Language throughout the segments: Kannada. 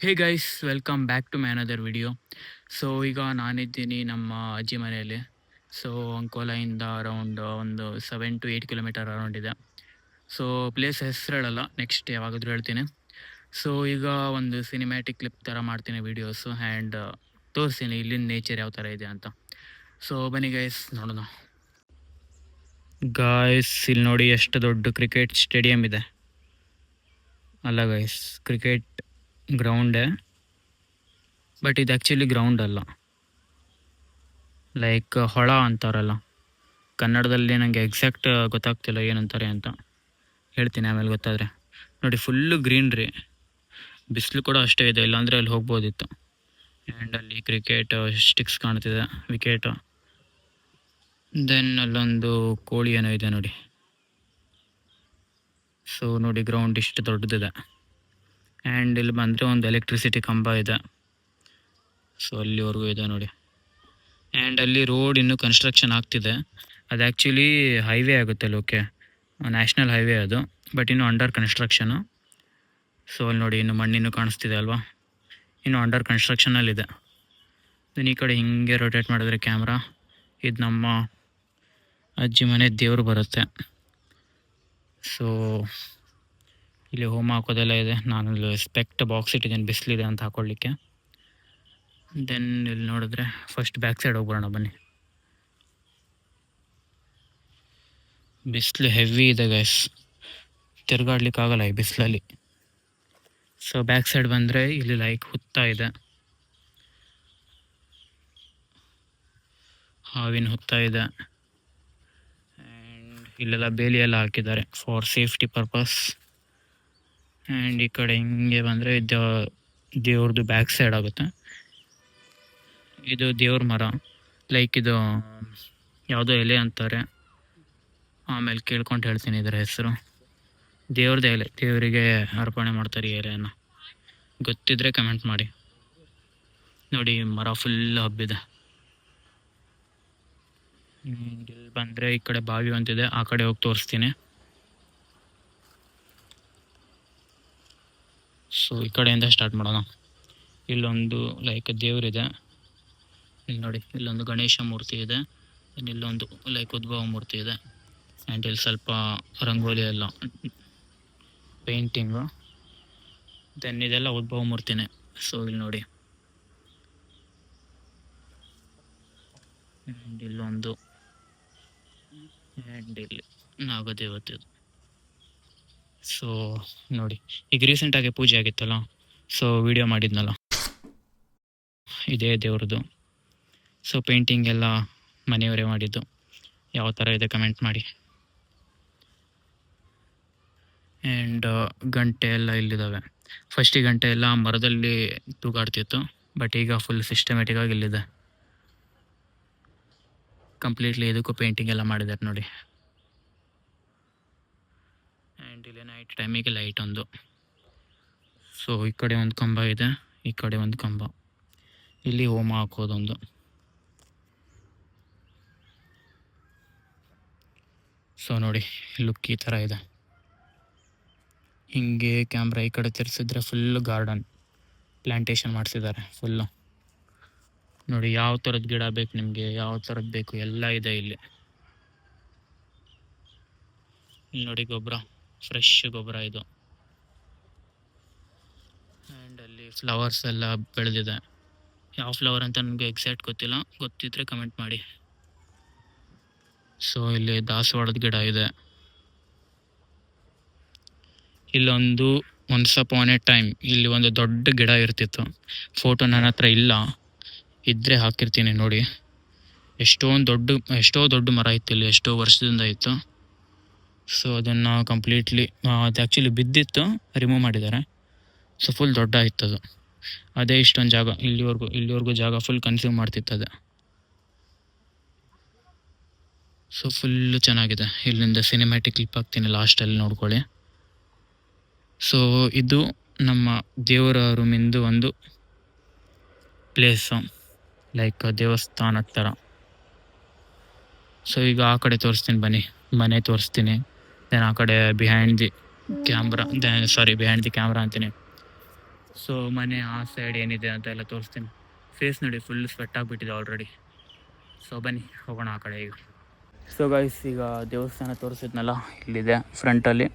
Hey guys, welcome back to my another video. So ಈಗ ನಾನಿದ್ದೀನಿ ನಮ್ಮ ಅಜ್ಜಿ ಮನೆಯಲ್ಲಿ. ಸೊ ಅಂಕೋಲಾಯಿಂದ ಅರೌಂಡ್ ಒಂದು 7 to 8 ಕಿಲೋಮೀಟರ್ ಅರೌಂಡ್ ಇದೆ. ಸೊ ಪ್ಲೇಸ್ ಹೆಸರು ಹೇಳಲ್ಲ, ನೆಕ್ಸ್ಟ್ ಯಾವಾಗಾದರೂ ಹೇಳ್ತೀನಿ. ಸೊ ಈಗ ಒಂದು ಸಿನಿಮ್ಯಾಟಿಕ್ ಕ್ಲಿಪ್ ಥರ ಮಾಡ್ತೀನಿ ವೀಡಿಯೋಸು, ಆ್ಯಂಡ್ ತೋರಿಸ್ತೀನಿ ಇಲ್ಲಿನ ನೇಚರ್ ಯಾವ ಥರ ಇದೆ ಅಂತ. ಸೊ ಬನ್ನಿ ಗೈಸ್, ನೋಡೋಣ. ಗಾಯ್ಸ್, ಇಲ್ಲಿ ನೋಡಿ ಎಷ್ಟು ದೊಡ್ಡ ಕ್ರಿಕೆಟ್ ಸ್ಟೇಡಿಯಂ ಇದೆ ಅಲ್ಲ ಗೈಸ್, ಕ್ರಿಕೆಟ್ ಗ್ರೌಂಡೇ, ಬಟ್ ಇದು ಆ್ಯಕ್ಚುಲಿ ಗ್ರೌಂಡ್ ಅಲ್ಲ, ಲೈಕ್ ಹೊಳ ಅಂತಾರಲ್ಲ ಕನ್ನಡದಲ್ಲಿ. ನನಗೆ ಎಕ್ಸಾಕ್ಟ್ ಗೊತ್ತಾಗ್ತಿಲ್ಲ ಏನಂತಾರೆ ಅಂತ, ಹೇಳ್ತೀನಿ ಆಮೇಲೆ ಗೊತ್ತಾದರೆ. ನೋಡಿ, ಫುಲ್ಲು ಗ್ರೀನ್ರಿ, ಬಿಸಿಲು ಕೂಡ ಅಷ್ಟೇ ಇದೆ, ಇಲ್ಲಾಂದರೆ ಅಲ್ಲಿ ಹೋಗ್ಬೋದಿತ್ತು. ಆ್ಯಂಡ್ ಅಲ್ಲಿ ಕ್ರಿಕೆಟ್ ಸ್ಟಿಕ್ಸ್ ಕಾಣ್ತಿದೆ, ವಿಕೆಟು. ದೆನ್ ಅಲ್ಲೊಂದು ಕೋಳಿ ಏನೋ ಇದೆ ನೋಡಿ. ಸೊ ನೋಡಿ, ಗ್ರೌಂಡ್ ಇಷ್ಟು ದೊಡ್ಡದಿದೆ. ಆ್ಯಂಡ್ ಇಲ್ಲಿ ಬಂದರೆ ಒಂದು ಎಲೆಕ್ಟ್ರಿಸಿಟಿ ಕಂಬ ಇದೆ, ಸೊ ಅಲ್ಲಿವರೆಗೂ ಇದೆ ನೋಡಿ. ಆ್ಯಂಡ್ ಅಲ್ಲಿ ರೋಡ್ ಇನ್ನೂ ಕನ್ಸ್ಟ್ರಕ್ಷನ್ ಆಗ್ತಿದೆ. ಅದು ಆ್ಯಕ್ಚುಲಿ ಹೈವೇ ಆಗುತ್ತೆ ಅಲ್ಲಿ, ಓಕೆ, ನ್ಯಾಷನಲ್ ಹೈವೇ ಅದು, ಬಟ್ ಇನ್ನೂ ಅಂಡರ್ ಕನ್ಸ್ಟ್ರಕ್ಷನು. ಸೊ ಅಲ್ಲಿ ನೋಡಿ, ಇನ್ನು ಮಣ್ಣಿನ್ನೂ ಕಾಣಿಸ್ತಿದೆ ಅಲ್ವಾ, ಇನ್ನೂ ಅಂಡರ್ ಕನ್ಸ್ಟ್ರಕ್ಷನಲ್ಲಿದೆ. ದೆನ್ ಈ ಕಡೆ ಹಿಂಗೆ ರೊಟೇಟ್ ಮಾಡಿದ್ರೆ ಕ್ಯಾಮ್ರಾ, ಇದು ನಮ್ಮ ಅಜ್ಜಿ ಮನೆ ದೇವರು ಬರುತ್ತೆ. ಸೊ ಇಲ್ಲಿ ಹೋಮ ಹಾಕೋದೆಲ್ಲ ಇದೆ. ನಾನು ಇಲ್ಲಿ ಸ್ಪೆಕ್ಟ್ ಬಾಕ್ಸ್ ಇಟ್ಟಿದ್ದೀನಿ, ಬಿಸಿಲಿದೆ ಅಂತ ಹಾಕೊಳ್ಳಿಕ್ಕೆ. ದೆನ್ ಇಲ್ಲಿ ನೋಡಿದ್ರೆ ಫಸ್ಟ್ ಬ್ಯಾಕ್ ಸೈಡ್ ಹೋಗ್ಬರೋಣ ಬನ್ನಿ. ಬಿಸಿಲು ಹೆವಿ ಇದೆ ಗೈಸ್, ತಿರ್ಗಾಡ್ಲಿಕ್ಕಾಗಲ್ಲ ಈ ಬಿಸಿಲಲ್ಲಿ. ಸೊ ಬ್ಯಾಕ್ ಸೈಡ್ ಬಂದರೆ ಇಲ್ಲಿ ಲೈಕ್ ಹುತ್ತ ಇದೆ, ಹಾವಿನ ಹುತ್ತ ಇದೆ. ಆ್ಯಂಡ್ ಇಲ್ಲೆಲ್ಲ ಬೇಲಿ ಎಲ್ಲ ಹಾಕಿದ್ದಾರೆ ಫಾರ್ ಸೇಫ್ಟಿ ಪರ್ಪಸ್. ಆ್ಯಂಡ್ ಈ ಕಡೆ ಹಿಂಗೆ ಬಂದರೆ ದೇವ್ರದ್ದು ಬ್ಯಾಕ್ ಸೈಡ್ ಆಗುತ್ತೆ. ಇದು ದೇವ್ರ ಮರ, ಲೈಕ್ ಇದು ಯಾವುದೋ ಎಲೆ ಅಂತಾರೆ, ಆಮೇಲೆ ಕೇಳ್ಕೊಂಡು ಹೇಳ್ತೀನಿ ಇದರ ಹೆಸರು. ದೇವ್ರದ್ದು ಎಲೆ, ದೇವರಿಗೆ ಅರ್ಪಣೆ ಮಾಡ್ತಾರೆ ಈ ಎಲೆಯನ್ನು, ಗೊತ್ತಿದ್ರೆ ಕಮೆಂಟ್ ಮಾಡಿ. ನೋಡಿ, ಮರ ಫುಲ್ ಹಬ್ಬಿದೆ. ಇಲ್ಲಿ ಬಂದರೆ ಈ ಕಡೆ ಬಾವಿ ಅಂತಿದೆ, ಆ ಕಡೆ ಹೋಗಿ ತೋರಿಸ್ತೀನಿ. ಸೊ ಈ ಕಡೆಯಿಂದ ಸ್ಟಾರ್ಟ್ ಮಾಡೋಣ. ಇಲ್ಲೊಂದು ಲೈಕ್ ದೇವರಿದೆ, ಇಲ್ಲಿ ನೋಡಿ, ಇಲ್ಲೊಂದು ಗಣೇಶ ಮೂರ್ತಿ ಇದೆ, ಇಲ್ಲೊಂದು ಲೈಕ್ ಉದ್ಭವ ಮೂರ್ತಿ ಇದೆ. ಆ್ಯಂಡ್ ಇಲ್ಲಿ ಸ್ವಲ್ಪ ರಂಗೋಲಿ ಎಲ್ಲ ಪೇಂಟಿಂಗು. ದೆನ್ ಇದೆಲ್ಲ ಉದ್ಭವ ಮೂರ್ತಿನೇ. ಸೊ ಇಲ್ಲಿ ನೋಡಿ, ಆ್ಯಂಡ್ ಇಲ್ಲೊಂದು, ಆ್ಯಂಡ್ ಇಲ್ಲಿ ನಾಗದೇವತೆದು. ಸೊ ನೋಡಿ, ಈಗ ರೀಸೆಂಟಾಗಿ ಪೂಜೆ ಆಗಿತ್ತಲ್ಲ, ಸೊ ವಿಡಿಯೋ ಮಾಡಿದ್ನಲ್ಲ, ಇದೇ ದೇವ್ರದ್ದು. ಸೊ ಪೇಂಟಿಂಗ್ ಎಲ್ಲ ಮನೆಯವರೇ ಮಾಡಿದ್ದು. ಯಾವ ಥರ ಇದೆ ಕಮೆಂಟ್ ಮಾಡಿ. ಆ್ಯಂಡ್ ಗಂಟೆ ಎಲ್ಲ ಇಲ್ಲಿದ್ದಾವೆ. ಫಸ್ಟ್ ಈ ಗಂಟೆ ಎಲ್ಲ ಮರದಲ್ಲಿ ತೂಗಾಡ್ತಿತ್ತು, ಬಟ್ ಈಗ ಫುಲ್ ಸಿಸ್ಟಮೆಟಿಕ್ಕಾಗಿ ಇಲ್ಲಿದೆ ಕಂಪ್ಲೀಟ್ಲಿ. ಇದಕ್ಕೂ ಪೇಂಟಿಂಗ್ ಎಲ್ಲ ಮಾಡಿದ್ದಾರೆ ನೋಡಿ. ಆ್ಯಂಡ್ ಇಲ್ಲಿ ನೈಟ್ ಟೈಮಿಗೆ ಲೈಟ್ ಒಂದು. ಸೊ ಈ ಕಡೆ ಒಂದು ಕಂಬ ಇದೆ, ಈ ಕಡೆ ಒಂದು ಕಂಬ, ಇಲ್ಲಿ ಹೋಮ ಹಾಕೋದೊಂದು. ಸೊ ನೋಡಿ, ಲುಕ್ ಈ ಥರ ಇದೆ. ಹಿಂಗೆ ಕ್ಯಾಮ್ರಾ ಈ ಕಡೆ ತಿರ್ಸಿದ್ರೆ ಫುಲ್ಲು ಗಾರ್ಡನ್, ಪ್ಲ್ಯಾಂಟೇಷನ್ ಮಾಡಿಸಿದ್ದಾರೆ ಫುಲ್ಲು. ನೋಡಿ, ಯಾವ ಥರದ ಗಿಡ ಬೇಕು ನಿಮಗೆ, ಯಾವ ಥರದ್ದು ಬೇಕು ಎಲ್ಲ ಇದೆ ಇಲ್ಲಿ. ಇಲ್ಲಿ ನೋಡಿ, ಗೊಬ್ಬರ, ಫ್ರೆಶ್ ಗೊಬ್ಬರ ಇದು. ಆ್ಯಂಡ್ ಅಲ್ಲಿ ಫ್ಲವರ್ಸ್ ಎಲ್ಲ ಬೆಳೆದಿದೆ. ಯಾವ ಫ್ಲವರ್ ಅಂತ ನನಗೆ ಎಕ್ಸಾಕ್ಟ್ ಗೊತ್ತಿಲ್ಲ, ಗೊತ್ತಿದ್ರೆ ಕಮೆಂಟ್ ಮಾಡಿ. ಸೊ ಇಲ್ಲಿ ದಾಸವಾಳದ ಗಿಡ ಇದೆ. ಇಲ್ಲೊಂದು ಒನ್ಸ್ ಅಪಾನ್ ಎ ಟೈಮ್ ಇಲ್ಲಿ ಒಂದು ದೊಡ್ಡ ಗಿಡ ಇರ್ತಿತ್ತು. ಫೋಟೋ ನನ್ನ ಹತ್ರ ಇಲ್ಲ, ಇದ್ದರೆ ಹಾಕಿರ್ತೀನಿ ನೋಡಿ. ಎಷ್ಟೋ ದೊಡ್ಡ ಮರ ಇತ್ತು ಇಲ್ಲಿ, ಎಷ್ಟೋ ವರ್ಷದಿಂದ ಇತ್ತು. ಸೊ ಅದನ್ನು ಕಂಪ್ಲೀಟ್ಲಿ, ಅದು ಆ್ಯಕ್ಚುಲಿ ಬಿದ್ದಿತ್ತು, ರಿಮೂವ್ ಮಾಡಿದ್ದಾರೆ. ಸೊ ಫುಲ್ ದೊಡ್ಡ ಇತ್ತು ಅದು. ಅದೇ ಇಷ್ಟೊಂದು ಜಾಗ, ಇಲ್ಲಿವರೆಗೂ ಜಾಗ ಫುಲ್ ಕನ್ಸ್ಯೂಮ್ ಮಾಡ್ತಿತ್ತು ಅದು. ಸೊ ಫುಲ್ಲು ಚೆನ್ನಾಗಿದೆ. ಇಲ್ಲಿಂದ ಸಿನಿಮ್ಯಾಟಿಕ್ ಕ್ಲಿಪ್ ಹಾಕ್ತೀನಿ ಲಾಸ್ಟಲ್ಲಿ, ನೋಡ್ಕೊಳ್ಳಿ. ಸೊ ಇದು ನಮ್ಮ ದೇವರ ರೂಮಿಂದು ಒಂದು ಪ್ಲೇಸು, ಲೈಕ್ ದೇವಸ್ಥಾನದ ಥರ. ಸೊ ಈಗ ಆ ಕಡೆ ತೋರಿಸ್ತೀನಿ ಬನ್ನಿ, ಮನೆ ತೋರಿಸ್ತೀನಿ. ದೆನ್ ಆ ಕಡೆ ಬಿಹೈಂಡ್ ದಿ ಕ್ಯಾಮ್ರಾ ಅಂತೀನಿ. ಸೊ ಮನೆ ಆ ಸೈಡ್ ಏನಿದೆ ಅಂತ ಎಲ್ಲ ತೋರಿಸ್ತೀನಿ. ಫೇಸ್ ನೋಡಿ ಫುಲ್ ಸ್ವೆಟ್ ಆಗಿಬಿಟ್ಟಿದೆ ಆಲ್ರೆಡಿ. ಸೊ ಬನ್ನಿ ಹೋಗೋಣ ಆ ಕಡೆ ಈಗ. ಸೊ ಗೈಸ್, ಈಗ ದೇವಸ್ಥಾನ ತೋರಿಸಿದ್ನಲ್ಲ ಇಲ್ಲಿದೆ ಫ್ರಂಟಲ್ಲಿ.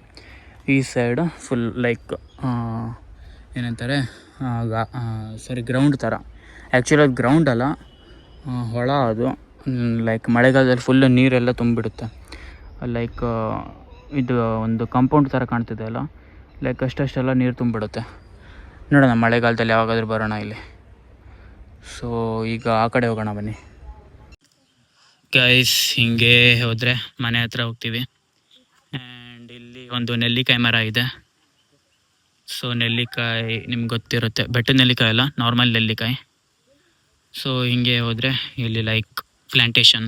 ಈ ಸೈಡ್ ಫುಲ್ ಲೈಕ್ ಏನಂತಾರೆ ಸಾರಿ ಗ್ರೌಂಡ್ ಥರ. ಆ್ಯಕ್ಚುಲಿ ಅದು ಗ್ರೌಂಡ್ ಅಲ್ಲ, ಹೊಳ ಅದು. ಲೈಕ್ ಮಳೆಗಾಲದಲ್ಲಿ ಫುಲ್ಲು ನೀರೆಲ್ಲ ತುಂಬಿಬಿಡುತ್ತೆ. ಲೈಕ್ ಇದು ಒಂದು ಕಾಂಪೌಂಡ್ ಥರ ಕಾಣ್ತಿದೆ ಅಲ್ಲ, ಲೈಕ್ ಅಷ್ಟೆಲ್ಲ ನೀರು ತುಂಬಿಬಿಡುತ್ತೆ. ನೋಡೋಣ ಮಳೆಗಾಲದಲ್ಲಿ ಯಾವಾಗಾದ್ರೂ ಬರೋಣ ಇಲ್ಲಿ. ಸೊ ಈಗ ಆ ಕಡೆ ಹೋಗೋಣ ಬನ್ನಿ ಗೈಸ್. ಹಿಂಗೆ ಹೋದರೆ ಮನೆ ಹತ್ರ ಹೋಗ್ತೀವಿ. ಆ್ಯಂಡ್ ಇಲ್ಲಿ ಒಂದು ನೆಲ್ಲಿಕಾಯಿ ಮರ ಇದೆ. ಸೊ ನೆಲ್ಲಿಕಾಯಿ ನಿಮ್ಗೆ ಗೊತ್ತಿರುತ್ತೆ, ಬೆಟ್ಟದ ನೆಲ್ಲಿಕಾಯಿ ಅಲ್ಲ, ನಾರ್ಮಲ್ ನೆಲ್ಲಿಕಾಯಿ. ಸೊ ಹಿಂಗೆ ಹೋದರೆ ಇಲ್ಲಿ ಲೈಕ್ ಪ್ಲ್ಯಾಂಟೇಷನ್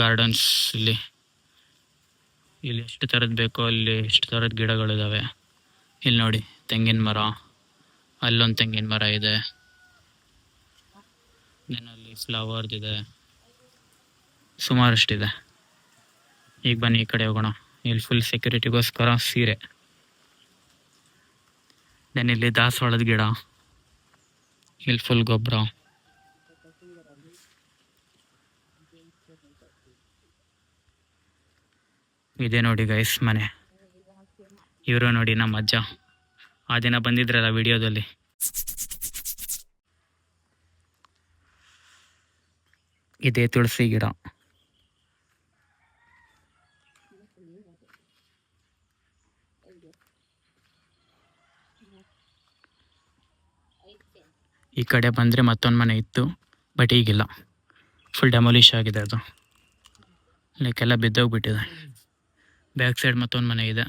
ಗಾರ್ಡನ್ಸ್. ಇಲ್ಲಿ ಎಷ್ಟು ಥರದ್ದು ಬೇಕೋ ಅಲ್ಲಿ ಎಷ್ಟು ಥರದ ಗಿಡಗಳಿದ್ದಾವೆ. ಇಲ್ಲಿ ನೋಡಿ ತೆಂಗಿನ ಮರ, ಅಲ್ಲೊಂದು ತೆಂಗಿನ ಮರ ಇದೆ, ಅಲ್ಲಿ ಫ್ಲವರ್ದಿದೆ, ಸುಮಾರಷ್ಟಿದೆ. ಈಗ ಬನ್ನಿ ಈ ಕಡೆ ಹೋಗೋಣ. ಇಲ್ಲಿ ಫುಲ್ ಸೆಕ್ಯೂರಿಟಿಗೋಸ್ಕರ ಸೀರೆ. ದೆನ್ ಇಲ್ಲಿ ದಾಸವಾಳದ ಗಿಡ, ಇಲ್ಲಿ ಫುಲ್ ಗೊಬ್ಬರ. ಇದೆ ನೋಡಿ ಗೈಸ್ ಮನೆ. ಇವರು ನೋಡಿ ನಮ್ಮ ಅಜ್ಜ, ಆ ದಿನ ಬಂದಿದ್ರಲ್ಲ ವಿಡಿಯೋದಲ್ಲಿ. ಇದೇ ತುಳಸಿ ಗಿಡ. ಈ ಕಡೆ ಬಂದರೆ ಮತ್ತೊಂದು ಮನೆ ಇತ್ತು, ಬಟ್ ಈಗಿಲ್ಲ, ಫುಲ್ ಡೆಮೊಲಿಷ್ ಆಗಿದೆ ಅದು. ಲೈಕ್ ಎಲ್ಲ ಬಿದ್ದೋಗ್ಬಿಟ್ಟಿದೆ. ಬ್ಯಾಕ್ ಸೈಡ್ ಮತ್ತೊಂದು ಮನೆ ಇದೆ,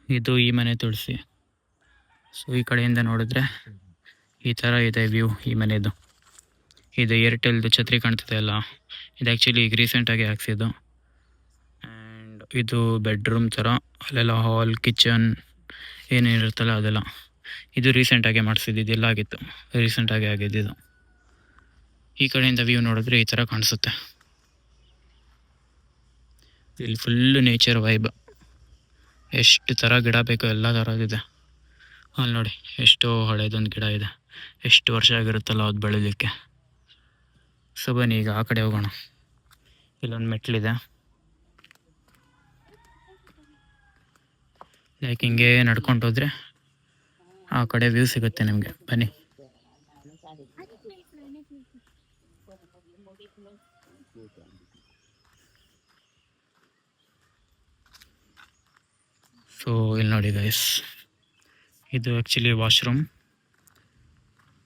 ಇದು ಈ ಮನೆ ತುಳಸಿ. ಸೊ ಈ ಕಡೆಯಿಂದ ನೋಡಿದ್ರೆ ಈ ಥರ ಇದೆ ವ್ಯೂ ಈ ಮನೆಯದು. ಇದು ಏರ್ಟೆಲ್ದು ಛತ್ರಿ ಕಾಣ್ತಿದೆ ಅಲ್ಲ, ಇದು ಆ್ಯಕ್ಚುಲಿ ಈಗ ರೀಸೆಂಟಾಗಿ ಹಾಕ್ಸಿದ್ದು. ಆ್ಯಂಡ್ ಇದು ಬೆಡ್ರೂಮ್ ಥರ, ಅಲ್ಲೆಲ್ಲ ಹಾಲ್ ಕಿಚನ್ ಏನೇನಿರುತ್ತಲ್ಲ ಅದೆಲ್ಲ. ಇದು ರೀಸೆಂಟಾಗಿ ಮಾಡಿಸಿದ್ದು, ಇದೆಲ್ಲ ಆಗಿತ್ತು ರೀಸೆಂಟಾಗಿ ಆಗಿದ್ದು. ಈ ಕಡೆಯಿಂದ ವ್ಯೂ ನೋಡಿದ್ರೆ ಈ ಥರ ಕಾಣಿಸುತ್ತೆ. ಇಲ್ಲಿ ಫುಲ್ಲು ನೇಚರ್ ವೈಬ್. ಎಷ್ಟು ಥರ ಗಿಡ ಬೇಕೋ ಎಲ್ಲ ಥರದಿದೆ. ಅಲ್ಲಿ ನೋಡಿ ಎಷ್ಟೋ ಹಳೇದೊಂದು ಗಿಡ ಇದೆ, ಎಷ್ಟು ವರ್ಷ ಆಗಿರುತ್ತಲ್ಲ ಅದು ಬೆಳೀಲಿಕ್ಕೆ. ಸೊ ಬನ್ನಿ ಈಗ ಆ ಕಡೆ ಹೋಗೋಣ. ಇಲ್ಲೊಂದು ಮೆಟ್ಲಿದೆ, ಲೈಕ್ ಹಿಂಗೆ ನಡ್ಕೊಂಡು ಹೋದರೆ ಆ ಕಡೆ ವ್ಯೂ ಸಿಗುತ್ತೆ ನಿಮಗೆ. ಬನ್ನಿ. ಸೊ ಇಲ್ಲಿ ನೋಡಿ ಗೈಸ್, ಇದು ಆ್ಯಕ್ಚುಲಿ ವಾಶ್ರೂಮ್,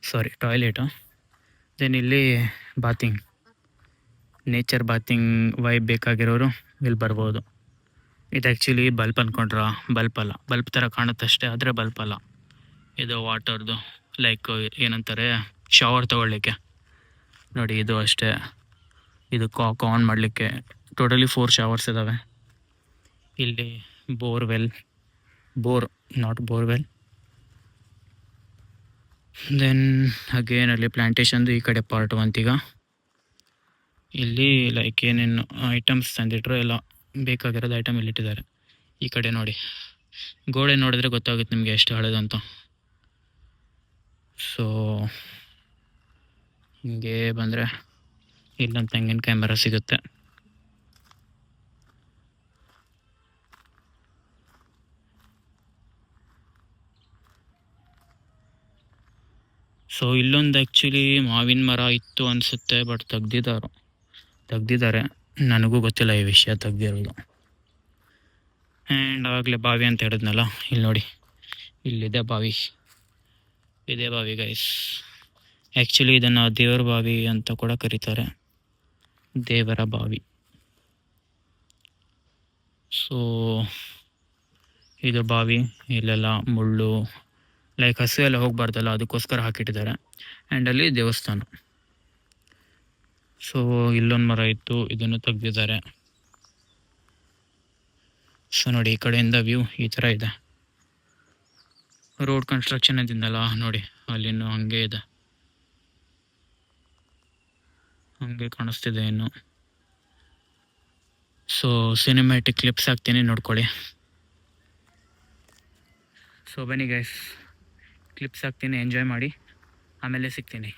ಸಾರಿ ಟಾಯ್ಲೆಟು. ದೆನ್ ಇಲ್ಲಿ ಬಾತಿಂಗ್, ನೇಚರ್ ಬಾತಿಂಗ್ ವೈಬ್ ಬೇಕಾಗಿರೋರು ಇಲ್ಲಿ ಬರ್ಬೋದು. ಇದು ಆ್ಯಕ್ಚುಲಿ ಬಲ್ಪ್ ಅಂದ್ಕೊಂಡ್ರ, ಬಲ್ಪ್ ಅಲ್ಲ, ಬಲ್ಪ್ ಥರ ಕಾಣುತ್ತಷ್ಟೇ, ಆದರೆ ಬಲ್ಪ್ ಅಲ್ಲ. ಇದು ವಾಟರ್ದು ಲೈಕ್ ಏನಂತಾರೆ ಶವರ್ ತೊಗೊಳ್ಳಿಕ್ಕೆ. ನೋಡಿ ಇದು ಅಷ್ಟೇ, ಇದು ಕಾಕ್ ಆನ್ ಮಾಡಲಿಕ್ಕೆ. ಟೋಟಲಿ 4 ಶವರ್ಸ್ ಇದ್ದಾವೆ ಇಲ್ಲಿ. Bore not borewell. Then again ಅಲ್ಲಿ ಪ್ಲ್ಯಾಂಟೇಷನ್ದು ಈ ಕಡೆ ಪಾರ್ಟ್ 1. ಈಗ ಇಲ್ಲಿ ಲೈಕ್ ಏನೇನು ಐಟಮ್ಸ್ ತಂದಿಟ್ರು, ಎಲ್ಲ ಬೇಕಾಗಿರೋದು ಐಟಮ್ ಇಲ್ಲಿಟ್ಟಿದ್ದಾರೆ. ಈ ಕಡೆ ನೋಡಿ, ಗೋಡೆ ನೋಡಿದ್ರೆ ಗೊತ್ತಾಗುತ್ತೆ ನಿಮಗೆ ಎಷ್ಟು ಹಳೇದಂತ. ಸೊ ಹಿಂಗೆ ಬಂದರೆ ಇಲ್ಲೊಂದು ತೆಂಗಿನಕಾಯಿ ಮರ ಸಿಗುತ್ತೆ. ಸೊ ಇಲ್ಲೊಂದು ಆ್ಯಕ್ಚುಲಿ ಮಾವಿನ ಮರ ಇತ್ತು ಅನಿಸುತ್ತೆ, ಬಟ್ ತೆಗ್ದಿದ್ದಾರೆ. ನನಗೂ ಗೊತ್ತಿಲ್ಲ ಈ ವಿಷಯ ತೆಗ್ದಿರೋದು. ಆ್ಯಂಡ್ ಆವಾಗಲೇ ಬಾವಿ ಅಂತ ಹೇಳಿದ್ನಲ್ಲ, ಇಲ್ಲಿ ನೋಡಿ ಇಲ್ಲಿದೆ ಬಾವಿ. ಇದೇ ಬಾವಿ ಗೈಸ್. ಆ್ಯಕ್ಚುಲಿ ಇದನ್ನು ದೇವರ ಬಾವಿ ಅಂತ ಕೂಡ ಕರೀತಾರೆ, ದೇವರ ಬಾವಿ. ಸೊ ಇದು ಬಾವಿ. ಇಲ್ಲೆಲ್ಲ ಮುಳ್ಳು, ಲೈಕ್ ಹಸು ಎಲ್ಲ ಹೋಗಬಾರ್ದಲ್ಲ, ಅದಕ್ಕೋಸ್ಕರ ಹಾಕಿಟ್ಟಿದ್ದಾರೆ. ಆ್ಯಂಡ್ ಅಲ್ಲಿ ದೇವಸ್ಥಾನ. ಸೊ ಇಲ್ಲೊಂದು ಮರ ಇತ್ತು, ಇದನ್ನು ತೆಗ್ದಿದ್ದಾರೆ. ಸೊ ನೋಡಿ ಈ ಕಡೆಯಿಂದ ವ್ಯೂ ಈ ಥರ ಇದೆ. ರೋಡ್ ಕನ್ಸ್ಟ್ರಕ್ಷನ್ ಅಂತಿದ್ದಲ್ಲ, ನೋಡಿ ಅಲ್ಲಿನೂ ಹಂಗೆ ಇದೆ, ಹಂಗೆ ಕಾಣಿಸ್ತಿದೆ ಇನ್ನು. ಸೊ ಸಿನಿಮ್ಯಾಟಿಕ್ ಕ್ಲಿಪ್ಸ್ ಹಾಕ್ತೀನಿ, ನೋಡ್ಕೊಳ್ಳಿ. ಸೊ ಬನ್ನಿ ಗೈಸ್, ಕ್ಲಿಪ್ಸ್ ಹಾಕ್ತೀನಿ, ಎಂಜಾಯ್ ಮಾಡಿ. ಆಮೇಲೆ ಸಿಗ್ತೀನಿ.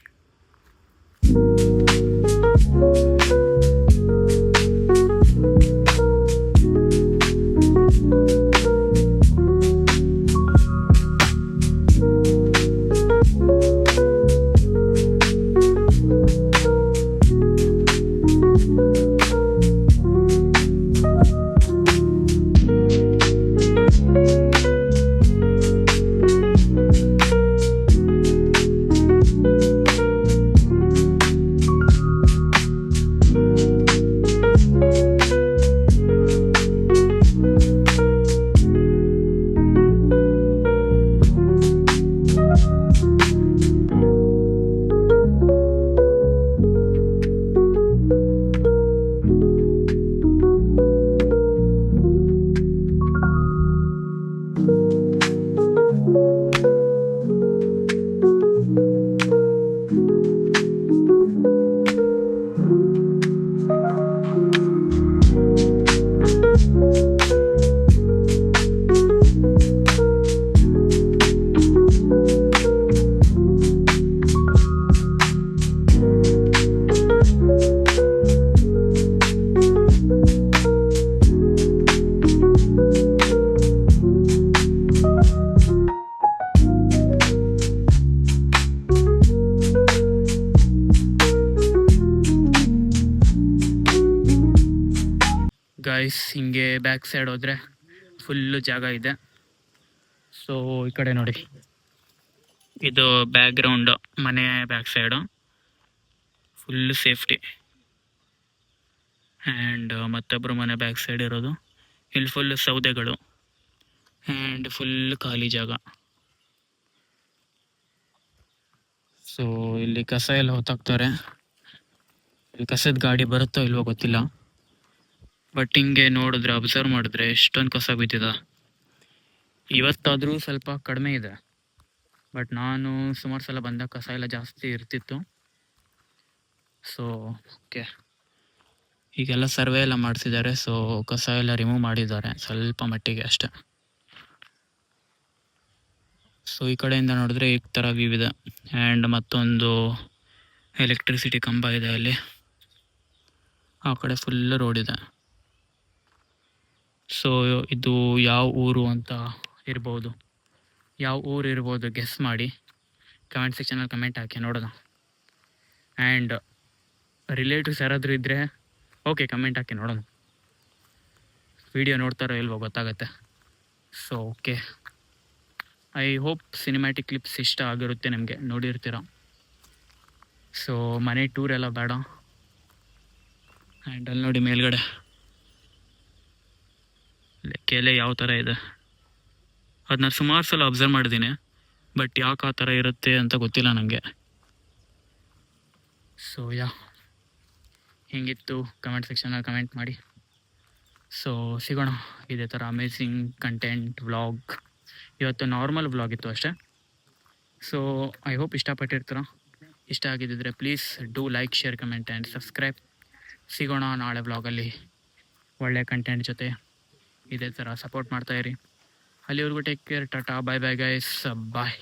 ಗೈಸ್, ಹಿಂಗೆ ಬ್ಯಾಕ್ ಸೈಡ್ ಹೋದರೆ ಫುಲ್ಲು ಜಾಗ ಇದೆ. ಸೊ ಈ ಕಡೆ ನೋಡಿ, ಇದು ಬ್ಯಾಕ್ಗ್ರೌಂಡ್ ಮನೆ back side full safety. And ಮತ್ತೊಬ್ಬರು ಮನೆ ಬ್ಯಾಕ್ ಸೈಡ್ ಇರೋದು. ಇಲ್ಲಿ ಫುಲ್ ಸೌದೆಗಳು ಆ್ಯಂಡ್ ಫುಲ್ ಖಾಲಿ ಜಾಗ. ಸೊ ಇಲ್ಲಿ ಕಸ ಎಲ್ಲ ಹೊತ್ತಾಕ್ತಾರೆ. ಇಲ್ಲಿ ಕಸದ ಗಾಡಿ ಬರುತ್ತೋ ಇಲ್ವೋ ಗೊತ್ತಿಲ್ಲ, ಬಟ್ ಹಿಂಗೆ ನೋಡಿದ್ರೆ, ಅಬ್ಸರ್ವ್ ಮಾಡಿದ್ರೆ ಎಷ್ಟೊಂದು ಕಸ ಬಿದ್ದಿದೆ. ಇವತ್ತಾದರೂ ಸ್ವಲ್ಪ ಕಡಿಮೆ ಇದೆ, ಬಟ್ ನಾನು ಸುಮಾರು ಸಲ ಬಂದಾಗ ಕಸ ಎಲ್ಲ ಜಾಸ್ತಿ ಇರ್ತಿತ್ತು. ಸೊ ಓಕೆ, ಈಗೆಲ್ಲ ಸರ್ವೆ ಎಲ್ಲ ಮಾಡಿಸಿದ್ದಾರೆ. ಸೊ ಕಸ ಎಲ್ಲ ರಿಮೂವ್ ಮಾಡಿದ್ದಾರೆ ಸ್ವಲ್ಪ ಮಟ್ಟಿಗೆ ಅಷ್ಟೆ. ಸೊ ಈ ಕಡೆಯಿಂದ ನೋಡಿದ್ರೆ ಈ ಥರ ವ್ಯೂ ಇದೆ. ಆ್ಯಂಡ್ ಮತ್ತೊಂದು ಎಲೆಕ್ಟ್ರಿಸಿಟಿ ಕಂಬ ಇದೆ ಅಲ್ಲಿ. ಆ ಕಡೆ ಫುಲ್ ರೋಡ್ ಇದೆ. ಸೊ ಇದು ಯಾವ ಊರು ಅಂತ ಇರ್ಬೋದು, ಯಾವ ಊರು ಇರ್ಬೋದು ಗೆಸ್ ಮಾಡಿ ಕಮೆಂಟ್ ಸೆಕ್ಷನಲ್ಲಿ ಕಮೆಂಟ್ ಹಾಕಿ ನೋಡೋಣ. ಆ್ಯಂಡ್ ರಿಲೇಟಿವ್ಸ್ ಯಾರಾದರೂ ಇದ್ದರೆ ಓಕೆ, ಕಮೆಂಟ್ ಹಾಕಿ ನೋಡೋಣ. ವಿಡಿಯೋ ನೋಡ್ತಾರೋ ಇಲ್ವೋ ಗೊತ್ತಾಗತ್ತೆ. So okay, I hope cinematic clips ಇಷ್ಟ ಆಗಿರುತ್ತೆ ನಿಮಗೆ, ನೋಡಿರ್ತೀರ. ಸೊ ಮನೆ ಟೂರ್ ಎಲ್ಲ ಬೇಡ. ಆ್ಯಂಡ್ ಅಲ್ಲಿ ನೋಡಿ ಮೇಲ್ಗಡೆ ಕೆಲೆ ಯಾವ ಥರ ಇದೆ, ಅದನ್ನ ಸುಮಾರು ಸಲ ಅಬ್ಸರ್ವ್ ಮಾಡಿದ್ದೀನಿ, ಬಟ್ ಯಾಕೆ ಆ ಥರ ಇರುತ್ತೆ ಅಂತ ಗೊತ್ತಿಲ್ಲ ನನಗೆ. ಸೊ ಹೆಂಗಿತ್ತು ಕಮೆಂಟ್ ಸೆಕ್ಷನಲ್ಲಿ ಕಮೆಂಟ್ ಮಾಡಿ. ಸೊ ಸಿಗೋಣ ಇದೇ ಥರ ಅಮೇಝಿಂಗ್ ಕಂಟೆಂಟ್ ವ್ಲಾಗ್. ಇವತ್ತು ನಾರ್ಮಲ್ ವ್ಲಾಗ್ ಇತ್ತು ಅಷ್ಟೇ. ಸೊ ಐ ಹೋಪ್ ಇಷ್ಟಪಟ್ಟಿರ್ತೀರ. ಇಷ್ಟ ಆಗಿದ್ದಿದ್ರೆ please do like, share, comment and subscribe. ಸಿಗೋಣ ನಾಳೆ ವ್ಲಾಗಲ್ಲಿ ಒಳ್ಳೆ ಕಂಟೆಂಟ್ ಜೊತೆ. ಇದೇ ಥರ ಸಪೋರ್ಟ್ ಮಾಡ್ತಾಯಿರಿ. ಅಲ್ಲಿವರೆಗೂ ಟೇಕ್ ಕೇರ್, ಟಾಟಾ, ಬಾಯ್ ಬಾಯ್ ಗೈಸ್, ಬಾಯ್.